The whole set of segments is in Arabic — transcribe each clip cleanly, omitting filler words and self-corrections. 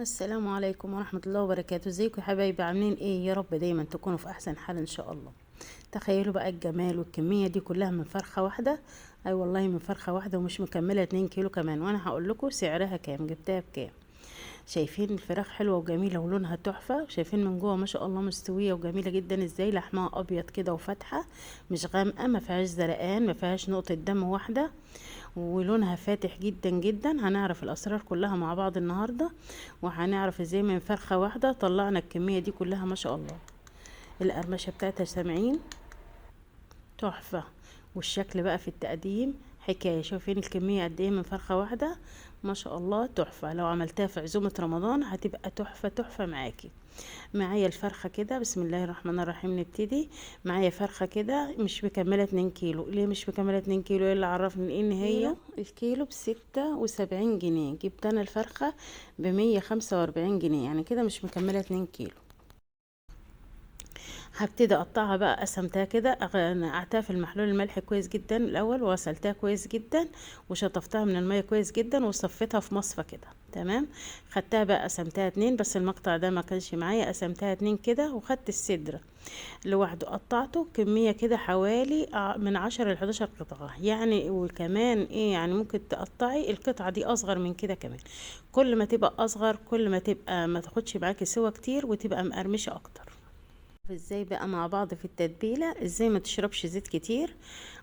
السلام عليكم ورحمة الله وبركاته. ازيكم يا حبايبي؟ عاملين ايه؟ يا رب دايما تكونوا في احسن حال ان شاء الله. تخيلوا بقى الجمال والكمية دي كلها من فرخة واحدة. اي والله من فرخة واحدة ومش مكملة 2 كيلو كمان، وانا هقول لكم سعرها كام، جبتها بكام. شايفين الفراخ حلوة وجميلة ولونها تحفة، شايفين من جوه ما شاء الله مستوية وجميلة جدا ازاي، لحمها ابيض كده وفاتحة، مش غامقة، ما فيهاش زرقان، ما فيهاش نقطة دم واحدة، ولونها فاتح جدا جدا. هنعرف الاسرار كلها مع بعض النهاردة، وهنعرف ازاي من فرخة واحدة طلعنا الكمية دي كلها ما شاء الله. القرمشة بتاعتها سامعين تحفة، والشكل بقى في التقديم حكاية. شايفين الكمية قد ايه من فرخة واحدة؟ ما شاء الله تحفة. لو عملتها في عزومة رمضان هتبقى تحفة تحفة معاكي. معايا الفرخة كده، بسم الله الرحمن الرحيم نبتدي. معايا فرخة كده مش مكملة 2 كيلو. ليه مش مكملة 2 كيلو؟ ايه اللي عرفني ان هي الكيلو ب76 جنيه؟ جبت انا الفرخة ب145 جنيه، يعني كده مش مكملة 2 كيلو. هبتدي اقطعها بقى، قسمتها كده، نقعتها في المحلول الملح كويس جدا الاول، وغسلتها كويس جدا، وشطفتها من المية كويس جدا، وصفيتها في مصفى كده تمام. خدتها بقى قسمتها 2، بس المقطع ده ما كانش معايا، قسمتها 2 كده، وخدت الصدر لوحده قطعته كمية كده حوالي من 10 ل11 قطعة يعني. وكمان ايه يعني، ممكن تقطعي القطعة دي اصغر من كده كمان. كل ما تبقى اصغر كل ما تبقى ما تاخدش معاكي سوا كتير، وتبقى مقرمشة اكتر. ازاي بقى مع بعض في التتبيله، ازاي ما تشربش زيت كتير،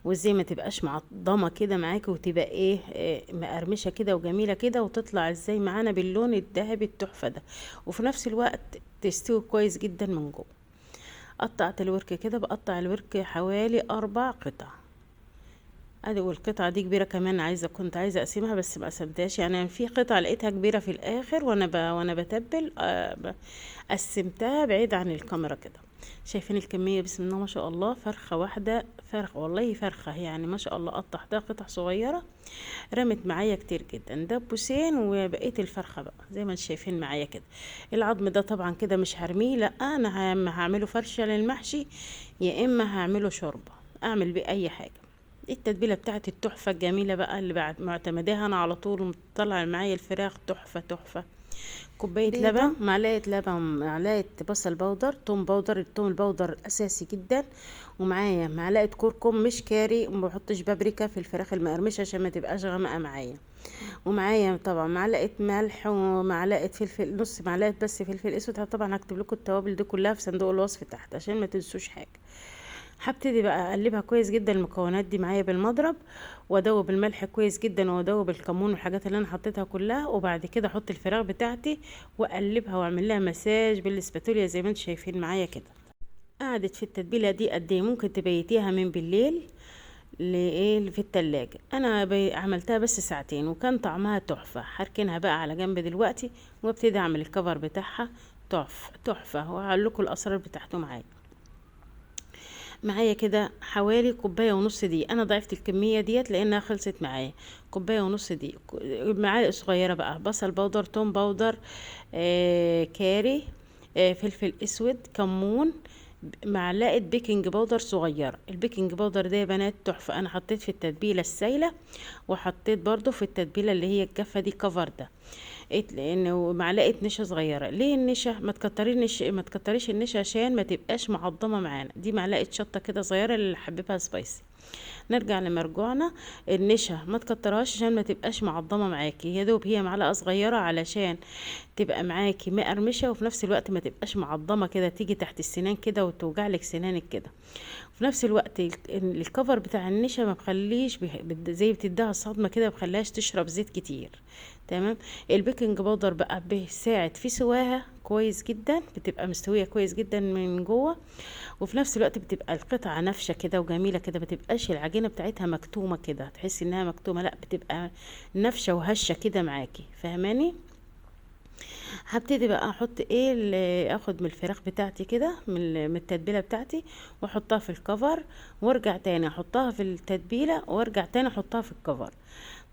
وازاي ما تبقاش معضمه كده معاكي، وتبقى ايه مقرمشه كده وجميله كده، وتطلع ازاي معانا باللون الذهبي التحفه ده، وفي نفس الوقت تستوي كويس جدا من جوه. قطعت الورك كده، بقطع الورك حوالي 4 قطع. ادي، والقطعه دي كبيره كمان، كنت عايزه اقسمها بس ما قسمتهاش، يعني في قطعه لقيتها كبيره في الاخر، وانا بتبل قسمتها بعيد عن الكاميرا كده. شايفين الكميه؟ بسم الله ما شاء الله، فرخه واحده، فرخه والله فرخه يعني ما شاء الله. قطعتها قطع صغيره، رمت معايا كتير جدا، دبوسين وبقيت الفرخه بقى زي ما انتم شايفين معايا كده. العظم ده طبعا كده مش هرميه، لا انا هعمله فرشه للمحشي، يا اما هعمله شوربه، اعمل بيه اي حاجه. التتبيله بتاعت التحفه الجميله بقى اللي بعد معتمداها انا على طول، ومطلع معايا الفراخ تحفه تحفه. كوبايه لبن، معلقه لبن، معلقه بصل بودر، توم بودر، التوم البودر اساسي جدا، ومعايا معلقه كركم مش كاري، وما بحطش بابريكا في الفراخ المقرمشه عشان ما تبقاش غامقه معايا. ومعايا طبعا معلقه ملح، ومعلقه فلفل، نص معلقه بس فلفل اسود. طبعا هكتب لكم التوابل دي كلها في صندوق الوصف تحت عشان ما تنسوش حاجه. هبتدي بقى اقلبها كويس جدا المكونات دي معايا بالمضرب، وادوب الملح كويس جدا، وادوب الكمون والحاجات اللي انا حطيتها كلها، وبعد كده احط الفراخ بتاعتي واقلبها واعمل لها مساج بالاسباتوليا زي ما انتم شايفين معايا كده. قعدت في التتبيله دي قد ايه؟ ممكن تبيتيها من بالليل لايه في التلاجة. انا عملتها بس ساعتين وكان طعمها تحفه. هركنها بقى على جنب دلوقتي، وابتدي اعمل الكفر بتاعها. تحفه تحفه، وهقول لكم الاسرار بتاعته معايا. معايا كده حوالي كوبايه ونص دقيق، انا ضعفت الكميه ديت لانها خلصت معايا. كوبايه ونص دقيق، معالق صغيره بقى بصل بودر، توم بودر، كاري، فلفل اسود، كمون، معلقه بيكنج باودر صغيره. البيكنج باودر ده يا بنات تحفه. انا حطيت في التتبيله السايله، وحطيت برضو في التتبيله اللي هي الجافه دي كفر ده. لانه معلقه نشا صغيره. ليه النشا؟ ما تكتريش النشا عشان ما تبقاش معضمه معانا. دي معلقه شطه كده صغيره اللي حبيبها سبايسي. نرجع لمرجوعنا. النشا ما تكترهاش عشان ما تبقاش معضمه معاكي، يا دوب هي معلقه صغيره علشان تبقى معاكي مقرمشه، وفي نفس الوقت ما تبقاش معضمه كده تيجي تحت السنان كده وتوجعلك سنانك كده. في نفس الوقت الكفر بتاع النشا ما بخليش زي بتديها صدمه كده، ما بخليهاش تشرب زيت كتير تمام. البيكنج باودر بقى بيساعد في سواها كويس جدا، بتبقى مستويه كويس جدا من جوه، وفي نفس الوقت بتبقى القطعه نافشه كده وجميله كده، ما تبقاش العجينه بتاعتها مكتومه كده تحسي انها مكتومه، لا بتبقى نافشه وهشه كده معاكي، فاهماني؟ هبتدي بقى احط ايه اخد من الفراخ بتاعتي كده من التتبيله بتاعتي، واحطها في الكفر، وارجع تاني احطها في التتبيله، وارجع تاني احطها في الكفر.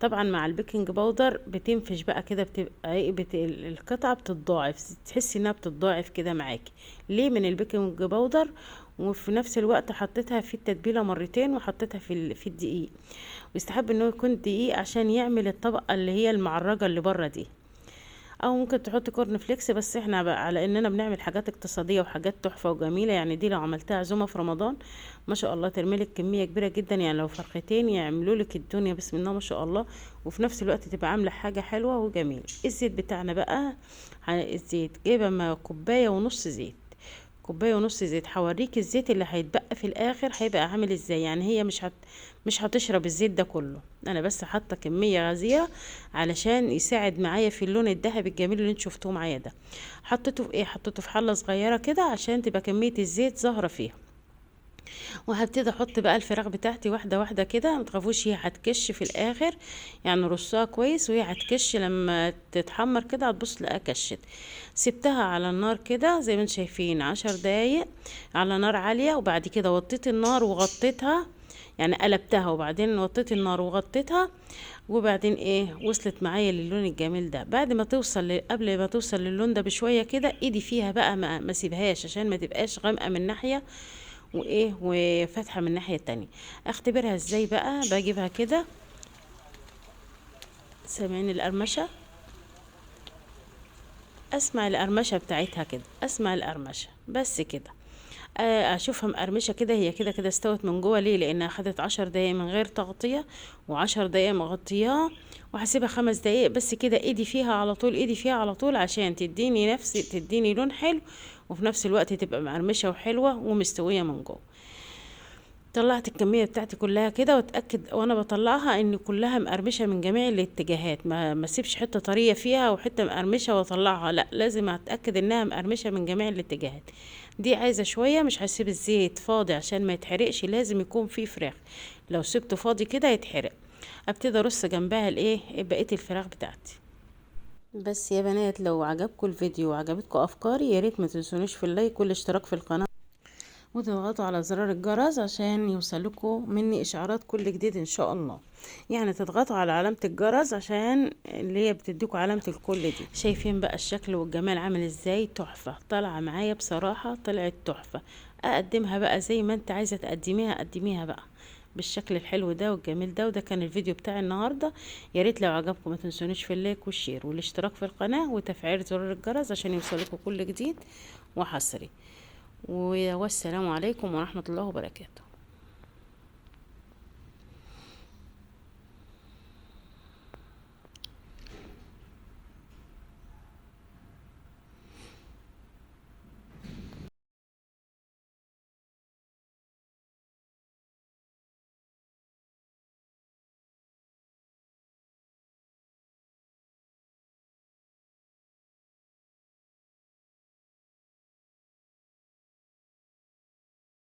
طبعا مع البيكنج باودر بتنفش بقى كده، بتبقى ايه القطعه بتتضاعف، تحسي انها بتتضاعف كده معاكي. ليه؟ من البيكنج باودر. وفي نفس الوقت حطيتها في التتبيله مرتين، وحطيتها في الدقيق، ويستحب انه يكون دقيق عشان يعمل الطبقه اللي هي المعرجه اللي بره دي. او ممكن تحط كورن فليكس، بس احنا بقى على اننا بنعمل حاجات اقتصاديه وحاجات تحفه وجميله، يعني دي لو عملتها عزومه في رمضان ما شاء الله ترميلك كميه كبيره جدا، يعني لو فرختين يعملوا لك الدنيا بسم الله ما شاء الله، وفي نفس الوقت تبقى عامله حاجه حلوه وجميله. الزيت بتاعنا بقى، الزيت جايبه كوبايه ونص زيت، كوبايه ونص زيت. هوريك الزيت اللي هيتبقى في الاخر هيبقى عامل ازاي، يعني هي مش هتشرب الزيت ده كله، انا بس حاطه كميه غزيره علشان يساعد معايا في اللون الذهبي الجميل اللي انتوا شفتوه معايا ده. حطيته في ايه، حطيته في حله صغيره كده عشان تبقى كميه الزيت ظاهره فيها. وهبتدي احط بقى الفراخ بتاعتي واحده واحده كده، متخافوش هي هتكش في الاخر، يعني رصها كويس وهي هتكش لما تتحمر كده هتبص تلاقيها كشت. سبتها على النار كده زي ما انتم شايفين 10 دقايق على نار عاليه، وبعد كده وطيت النار وغطيتها، يعني قلبتها وبعدين وطيت النار وغطيتها، وبعدين ايه وصلت معايا للون الجميل ده. بعد ما توصل قبل ما توصل للون ده بشويه كده، ايدي فيها بقى ما سيبهاش عشان ما تبقاش غامقه من ناحيه وايه وفاتحه من الناحيه التانية. اختبرها ازاي بقى، بجيبها كده، سامعين القرمشه، اسمع القرمشه بتاعتها كده، اسمع القرمشه بس كده. اشوفها مقرمشه كده، هي كده كده استوت من جوه. ليه؟ لانها خدت 10 دقايق من غير تغطيه، و10 دقايق مغطياها، وهسيبها 5 دقايق بس كده. ايدي فيها على طول، ايدي فيها على طول عشان تديني لون حلو، وفي نفس الوقت تبقى مقرمشه وحلوه ومستويه من جوه. طلعت الكميه بتاعتي كلها كده، واتاكد وانا بطلعها ان كلها مقرمشه من جميع الاتجاهات، ما اسيبش حته طريه فيها وحته مقرمشه واطلعها، لا لازم اتاكد انها مقرمشه من جميع الاتجاهات. دي عايزه شويه، مش هسيب الزيت فاضي عشان ما يتحرقش، لازم يكون فيه فراخ، لو سبته فاضي كده يتحرق. ابتدي ارص جنبها الايه بقيه الفراخ بتاعتي. بس يا بنات، لو عجبكم الفيديو وعجبتكم افكاري، يا ريت ما تنسونيش في اللايك والاشتراك في القناه، وتضغطوا على زرار الجرس عشان يوصلكوا مني اشعارات كل جديد ان شاء الله. يعني تضغطوا على علامة الجرس عشان اللي هي بتديكوا علامة الكل دي. شايفين بقى الشكل والجمال عامل ازاي؟ تحفة، طالعة معايا بصراحة، طلعت تحفة. اقدمها بقى زي ما انت عايزة تقدميها، قدميها بقى بالشكل الحلو ده والجميل ده. وده كان الفيديو بتاعي النهارده. يا ريت لو عجبكم ما تنسونيش في اللايك والشير والاشتراك في القناه وتفعيل زرار الجرس عشان يوصلكوا كل جديد وحصري. والسلام عليكم ورحمة الله وبركاته.